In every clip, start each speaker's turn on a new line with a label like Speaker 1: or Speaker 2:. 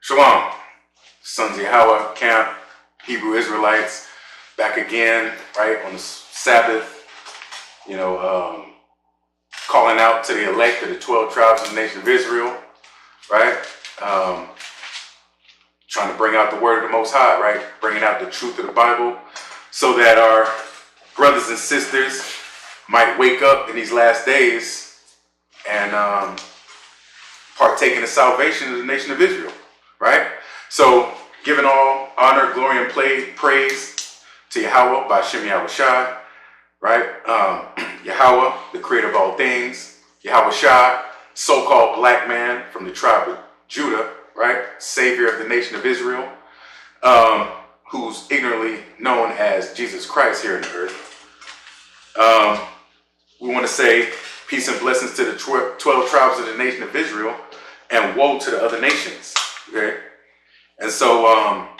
Speaker 1: Shalom, sons of Yahweh, camp, Hebrew Israelites, back again, right, on the Sabbath, calling out to the elect of the 12 tribes of the nation of Israel, right, trying to bring out the word of the Most High, right, bringing out the truth of the Bible so that our brothers and sisters might wake up in these last days and partake in the salvation of the nation of Israel. Right? So, giving all honor, glory, and praise to Yahweh by Shem Yahweh Shai, right? Yahweh, the creator of all things. Yahweh Shai, so-called black man from the tribe of Judah, right? Savior of the nation of Israel, who's ignorantly known as Jesus Christ here on the earth. We want to say peace and blessings to the 12 tribes of the nation of Israel, and woe to the other nations. Okay, and so,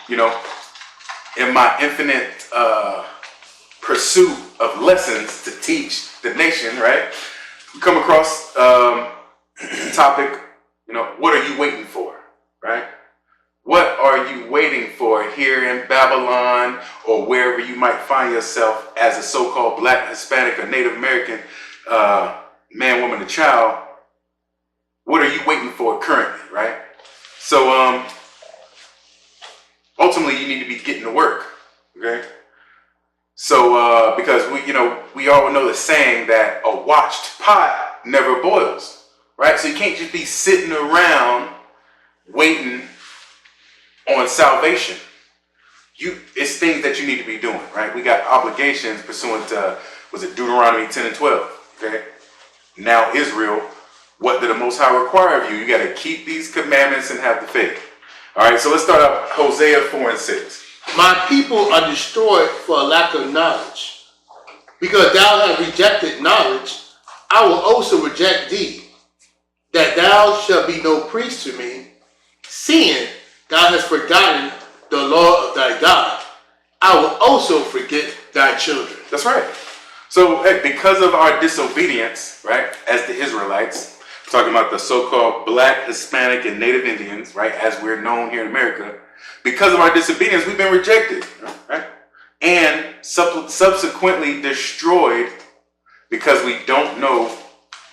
Speaker 1: in my infinite pursuit of lessons to teach the nation, right, we come across the topic, what are you waiting for, right? What are you waiting for here in Babylon or wherever you might find yourself as a so-called Black, Hispanic, or Native American man, woman, or child? What are you waiting for currently, right? So, ultimately, you need to be getting to work, okay? So, because we all know the saying that a watched pot never boils, right? So you can't just be sitting around waiting on salvation. It's things that you need to be doing, right? We got obligations pursuant to, was it Deuteronomy 10 and 12, okay? Now, Israel, what did the Most High require of you? You got to keep these commandments and have the faith. All right, so let's start up Hosea 4 and 6.
Speaker 2: My people are destroyed for a lack of knowledge. Because thou hast rejected knowledge, I will also reject thee, that thou shalt be no priest to me, seeing thou hast forgotten the law of thy God. I will also forget thy children.
Speaker 1: That's right. So, because of our disobedience, right, as the Israelites, talking about the so-called Black, Hispanic, and Native Indians, right, as we're known here in America, because of our disobedience, we've been rejected, right, and subsequently destroyed because we don't know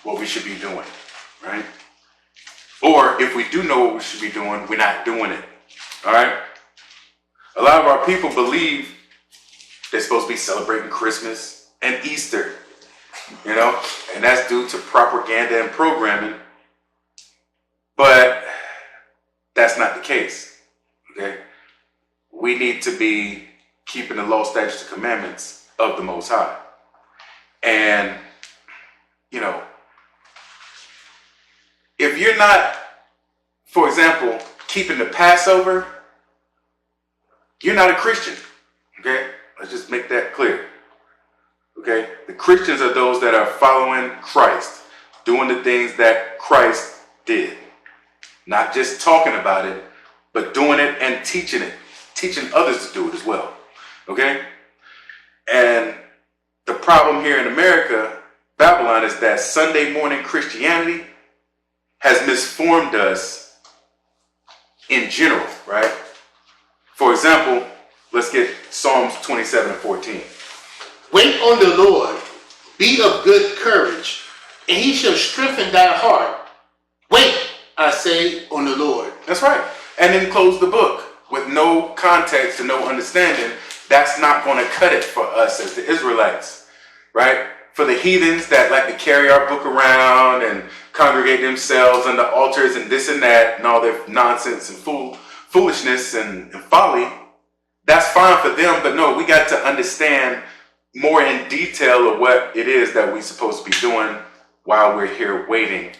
Speaker 1: what we should be doing, right? Or if we do know what we should be doing, we're not doing it, all right? A lot of our people believe they're supposed to be celebrating Christmas and Easter, and that's due to propaganda and programming, but that's not the case, okay? We need to be keeping the law, statutes, and commandments of the Most High. And, if you're not, for example, keeping the Passover, you're not a Christian, okay? Let's just make that clear. Okay, the Christians are those that are following Christ, doing the things that Christ did. Not just talking about it, but doing it and teaching others to do it as well. Okay? And the problem here in America, Babylon, is that Sunday morning Christianity has misformed us in general, right? For example, let's get Psalms 27 and 14.
Speaker 2: Wait on the Lord, be of good courage, and he shall strengthen thy heart. Wait, I say, on the Lord.
Speaker 1: That's right. And then close the book with no context and no understanding. That's not going to cut it for us as the Israelites, right? For the heathens that like to carry our book around and congregate themselves on the altars and this and that and all their nonsense and foolishness and folly, that's fine for them. But no, we got to understand more in detail of what it is that we're supposed to be doing while we're here waiting,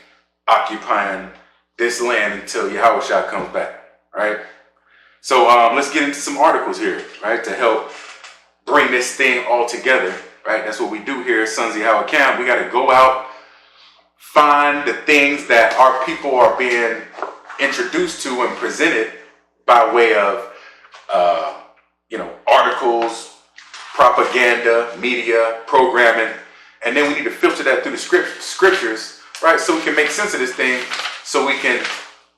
Speaker 1: occupying this land until Yahweh Shah comes back, right? So let's get into some articles here, right, to help bring this thing all together, right? That's what we do here at Sons of Yahweh Camp. We got to go out, find the things that our people are being introduced to and presented by way of, articles, propaganda, media, programming, and then we need to filter that through the scriptures, right? So we can make sense of this thing, so we can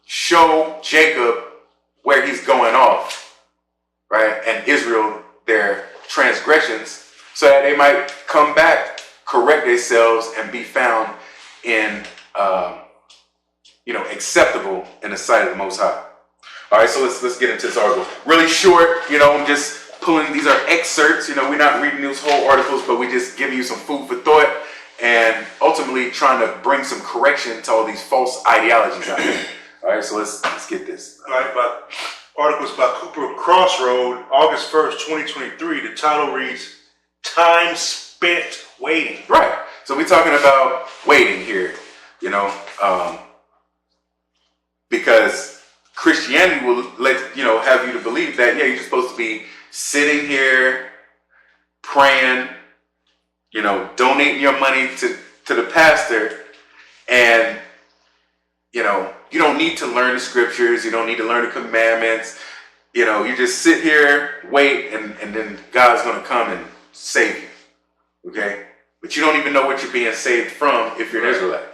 Speaker 1: show Jacob where he's going off, right? And Israel, their transgressions, so that they might come back, correct themselves, and be found in, acceptable in the sight of the Most High. All right, so let's get into this article. Really short, I'm just pulling, these are excerpts, we're not reading those whole articles, but we just give you some food for thought and ultimately trying to bring some correction to all these false ideologies out there. All right, so let's get this.
Speaker 3: All right, but articles by Cooper Crossroad, August 1st, 2023. The title reads, Time Spent Waiting.
Speaker 1: Right, so we're talking about waiting here, because Christianity will have you to believe that, you're just supposed to be sitting here praying, donating your money to the pastor, and, you don't need to learn the scriptures, you don't need to learn the commandments, you just sit here, wait, and then God's going to come and save you, okay? But you don't even know what you're being saved from if you're an Israelite.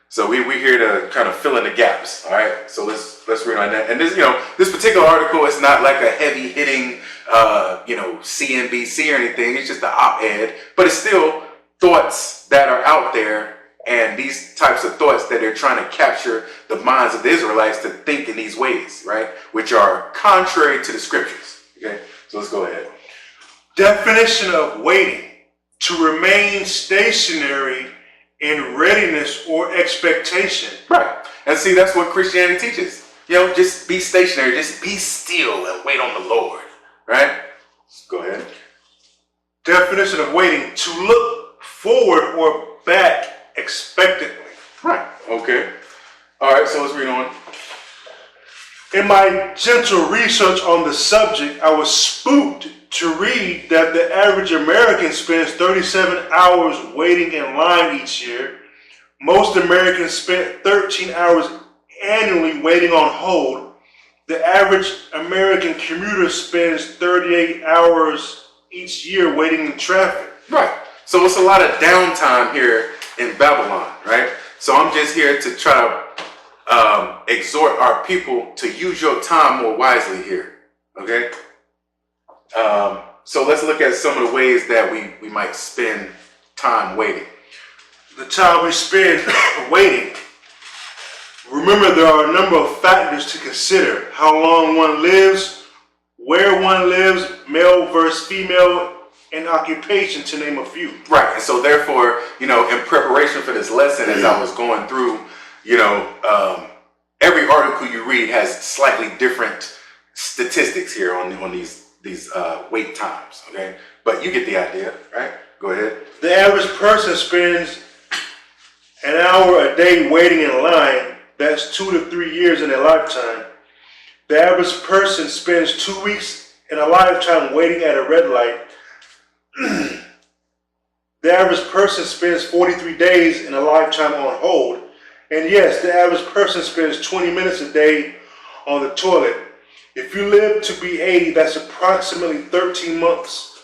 Speaker 1: So we're here to kind of fill in the gaps, all right? So let's read on that. And this, this particular article is not like a heavy-hitting, CNBC or anything. It's just an op-ed, but it's still thoughts that are out there, and these types of thoughts that they're trying to capture the minds of the Israelites to think in these ways, right? Which are contrary to the scriptures, okay? So let's go ahead.
Speaker 3: Definition of waiting: to remain stationary in readiness or expectation.
Speaker 1: Right. And see, that's what Christianity teaches. Just be stationary, just be still and wait on the Lord, right? Go ahead.
Speaker 3: Definition of waiting: to look forward or back expectantly.
Speaker 1: Right. Okay. All right, so let's read on.
Speaker 3: In my gentle research on the subject, I was spooked to read that the average American spends 37 hours waiting in line each year. Most Americans spend 13 hours annually waiting on hold. The average American commuter spends 38 hours each year waiting in traffic.
Speaker 1: Right. So it's a lot of downtime here in Babylon, right? So I'm just here to try to exhort our people to use your time more wisely here, okay? So let's look at some of the ways that we might spend time waiting.
Speaker 3: The time we spend waiting. Remember, there are a number of factors to consider: how long one lives, where one lives, male versus female, and occupation, to name a few.
Speaker 1: Right, and so therefore, in preparation for this lesson, as I was going through, every article you read has slightly different statistics here on these wait times, okay? But you get the idea, right? Go ahead.
Speaker 3: The average person spends an hour a day waiting in line. That's 2 to 3 years in a lifetime. The average person spends 2 weeks in a lifetime waiting at a red light. The average person spends 43 days in a lifetime on hold. And yes, the average person spends 20 minutes a day on the toilet. If you live to be 80, that's approximately 13 months,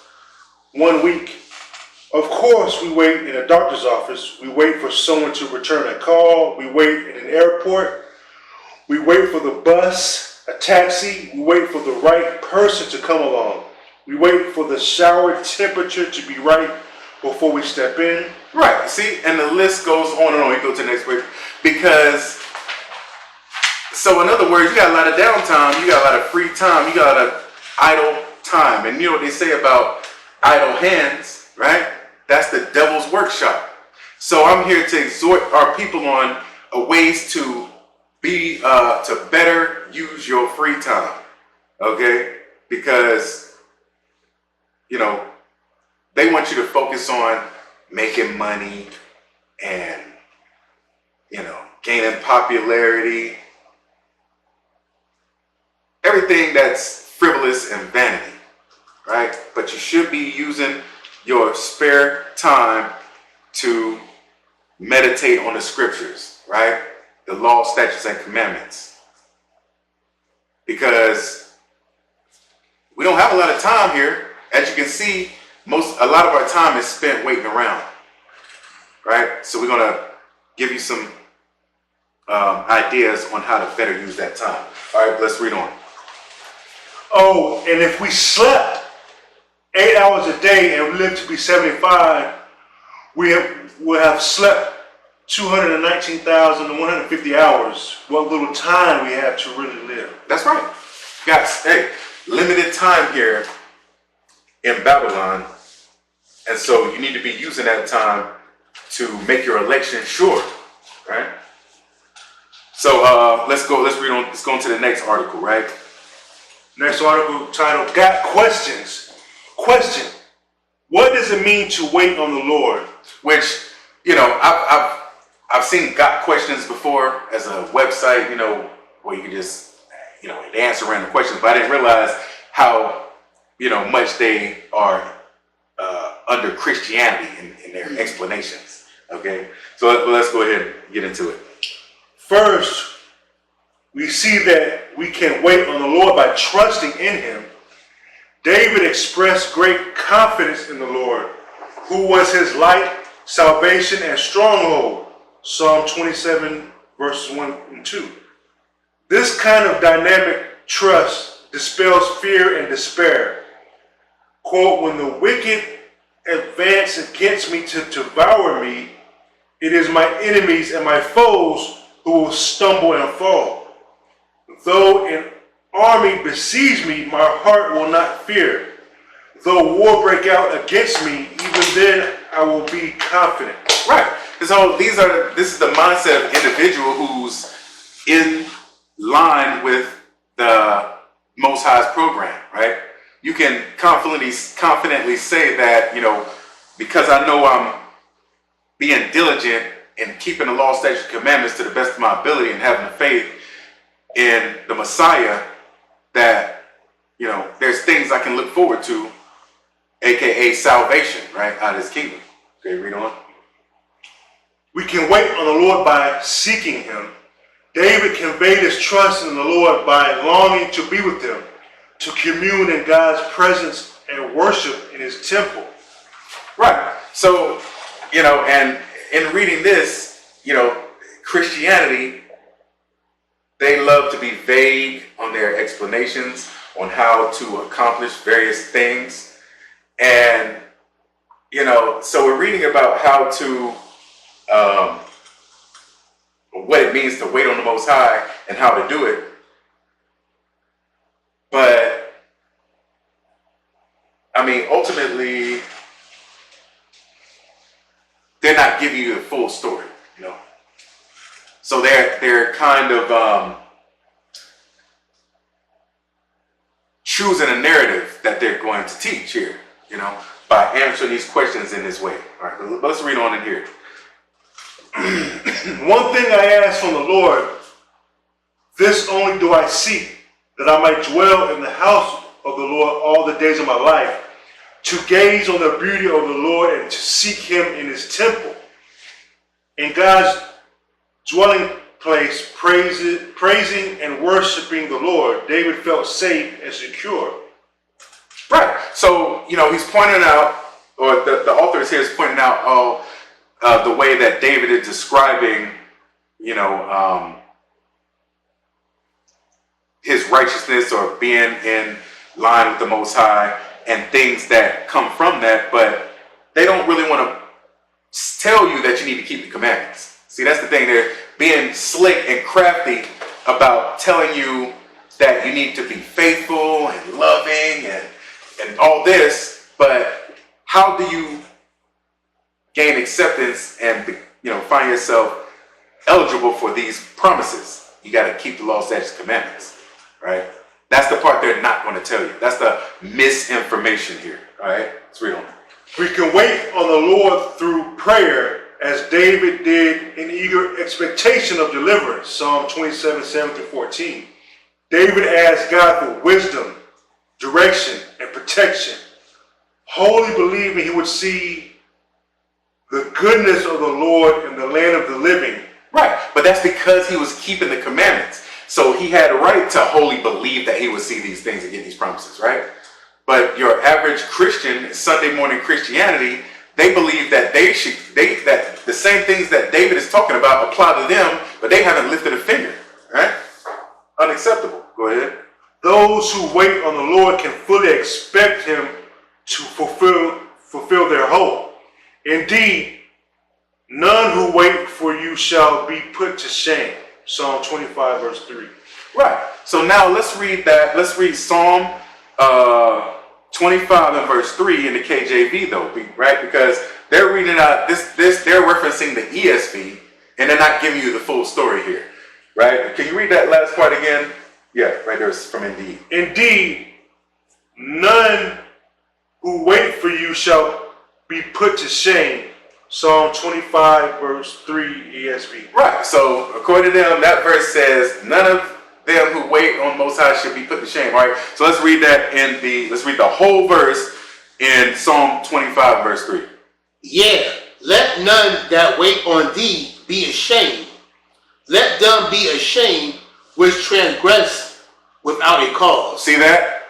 Speaker 3: 1 week. Of course, we wait in a doctor's office. We wait for someone to return a call. We wait in an airport. We wait for the bus, a taxi. We wait for the right person to come along. We wait for the shower temperature to be right before we step in.
Speaker 1: Right, see, and the list goes on and on. You go to the next page. Because, so in other words, you got a lot of downtime, you got a lot of free time, you got a lot of idle time. And you know what they say about idle hands, right? That's the devil's workshop. So I'm here to exhort our people on ways to be, to better use your free time, okay? Because, they want you to focus on making money and, gaining popularity. Everything that's frivolous and vanity, right? But you should be using your spare time to meditate on the scriptures, right? The law, statutes, and commandments. Because we don't have a lot of time here. As you can see, a lot of our time is spent waiting around, right? So we're going to give you some ideas on how to better use that time. All right, let's read on.
Speaker 3: Oh, and if we slept 8 hours a day and lived to be 75, we'll have slept 219,150 hours. What little time we have to really live.
Speaker 1: That's right. Guys, hey, limited time here in Babylon. And so you need to be using that time to make your election sure, right? So let's go on to the next article, right?
Speaker 3: Next article titled, Got Questions. Question. What does it mean to wait on the Lord?
Speaker 1: Which, I've seen Got Questions before as a website, where you can just, they answer random questions, but I didn't realize how, much they are under Christianity in their explanations. Okay, so let's go ahead and get into it.
Speaker 3: First, we see that we can wait on the Lord by trusting in Him. David expressed great confidence in the Lord, who was his light, salvation, and stronghold. Psalm 27, verses 1 and 2. This kind of dynamic trust dispels fear and despair. Quote, when the wicked advance against me to devour me, it is my enemies and my foes who will stumble and fall. Though an army besiege me, my heart will not fear. Though war break out against me, even then I will be confident.
Speaker 1: Right. So this is the mindset of individual who's in line with the Most High's program, right? You can confidently say that, because I know I'm being diligent in keeping the law, statutes, and commandments to the best of my ability and having the faith in the Messiah, that, there's things I can look forward to, aka salvation, right, out of His kingdom. Okay, read on.
Speaker 3: We can wait on the Lord by seeking Him. David conveyed his trust in the Lord by longing to be with Him, to commune in God's presence and worship in His temple.
Speaker 1: Right. So, and in reading this, Christianity, they love to be vague on their explanations on how to accomplish various things. And, so we're reading about how to, what it means to wait on the Most High and how to do it. But, ultimately, they're not giving you the full story, So they're kind of choosing a narrative that they're going to teach here, by answering these questions in this way. All right, let's read on in here.
Speaker 3: One thing I ask from the Lord, this only do I seek, that I might dwell in the house of the Lord all the days of my life, to gaze on the beauty of the Lord and to seek Him in His temple. In God's dwelling place, praising and worshiping the Lord, David felt safe and secure.
Speaker 1: Right. So, he's pointing out, or the author is here is pointing out the way that David is describing, his righteousness or being in line with the Most High and things that come from that, but they don't really want to tell you that you need to keep the commandments. See, that's the thing. They're being slick and crafty about telling you that you need to be faithful and loving and all this, but how do you gain acceptance and find yourself eligible for these promises? You got to keep the law, statutes, commandments, right? That's the part they're not going to tell you. That's the misinformation here. All right, let's read on.
Speaker 3: We can wait on the Lord through prayer, as David did in eager expectation of deliverance. Psalm 27, 7-14. David asked God for wisdom, direction, and protection, wholly believing he would see the goodness of the Lord in the land of the living.
Speaker 1: Right, but that's because he was keeping the commandments. So he had a right to wholly believe that he would see these things and get these promises, right? But your average Christian, Sunday morning Christianity, they believe that that the same things that David is talking about apply to them, but they haven't lifted a finger, right? Unacceptable. Go ahead.
Speaker 3: Those those who wait on the Lord can fully expect him to fulfill their hope. Indeed, none who wait for you shall be put to shame. Psalm 25, verse 3.
Speaker 1: Right. So now let's read that. Let's read Psalm 25 and verse 3 in the KJV though, right? Because they're reading out they're referencing the ESV and they're not giving you the full story here, right? Can you read that last part again? Yeah, right there, it's from Indeed.
Speaker 3: Indeed, none who wait for you shall be put to shame. Psalm 25, verse 3, ESV.
Speaker 1: Right. So according to them, that verse says none of them who wait on Most High should be put to shame. All right. So let's read that let's read the whole verse in Psalm 25, verse 3.
Speaker 2: Yeah, let none that wait on thee be ashamed. Let them be ashamed which transgress without a cause.
Speaker 1: See that?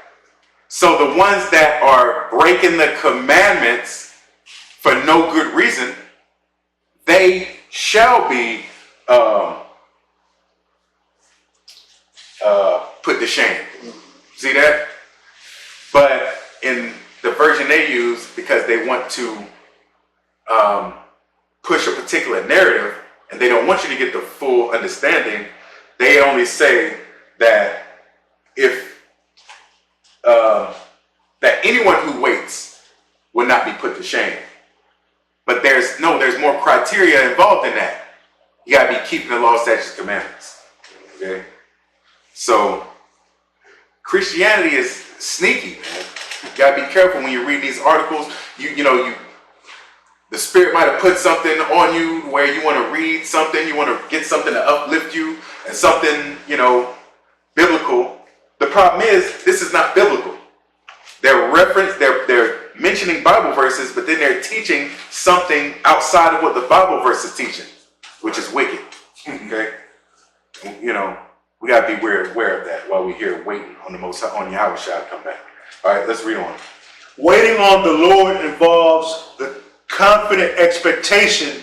Speaker 1: So the ones that are breaking the commandments for no good reason, they shall be put to shame. See that? But in the version they use, because they want to push a particular narrative and they don't want you to get the full understanding, they only say that if that anyone who waits will not be put to shame. But there's more criteria involved in that. You gotta be keeping the law, statutes, commandments. Okay? So Christianity is sneaky, man. You gotta be careful when you read these articles. The Spirit might have put something on you where you want to read something, you want to get something to uplift you, and something, biblical. The problem is, this is not biblical. They're mentioning Bible verses, but then they're teaching something outside of what the Bible verse is teaching, which is wicked. Okay? We gotta be aware of that while we're here waiting on the Yahweh to come back. All right, let's read on.
Speaker 3: Waiting on the Lord involves the confident expectation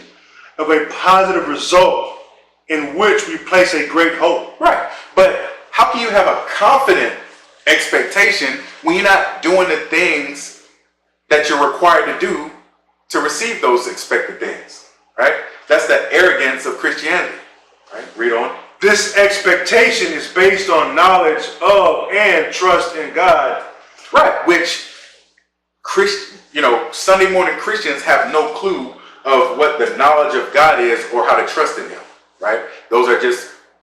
Speaker 3: of a positive result in which we place a great hope.
Speaker 1: Right, but how can you have a confident expectation when you're not doing the things that you're required to do to receive those expected things, right? That's the arrogance of Christianity, right? Read on.
Speaker 3: This expectation is based on knowledge of and trust in God.
Speaker 1: Right, which Sunday morning Christians have no clue of what the knowledge of God is or how to trust in him, right? Those are just